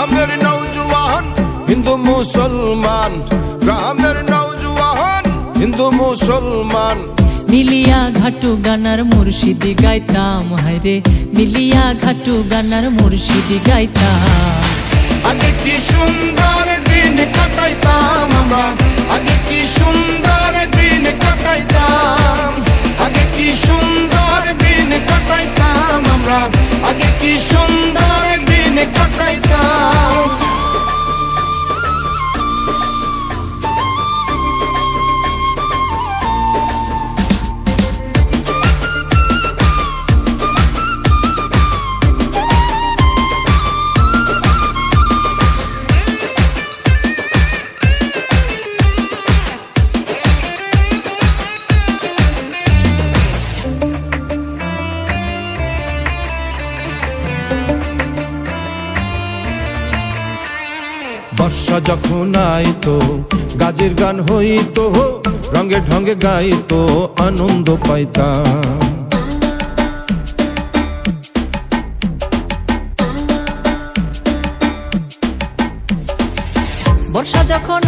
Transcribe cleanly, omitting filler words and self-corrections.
গ্রামের নওজোয়ান হিন্দু মুসলমান, গ্রামের নওজোয়ান হিন্দু মুসলমান। মিলিয়া ঘাটু গানার মুর্শিদি গাইতাম, হায়রে মিলিয়া ঘাটু গানার মুর্শিদি গাইতাম। আগে কি সুন্দর দিন কাটাইতাম আমরা, আগে কি সুন্দর দিন কাটাইতাম, আগে কি সুন্দর দিন কাটাইতাম আমরা, আগে কি সুন্দর দিন কাটাইতাম। বর্ষা যখন আইতো গাজীর গান হইতো, রঙে ঢঙ্গে গাইতো আনন্দ পাইতাম। বর্ষা যখন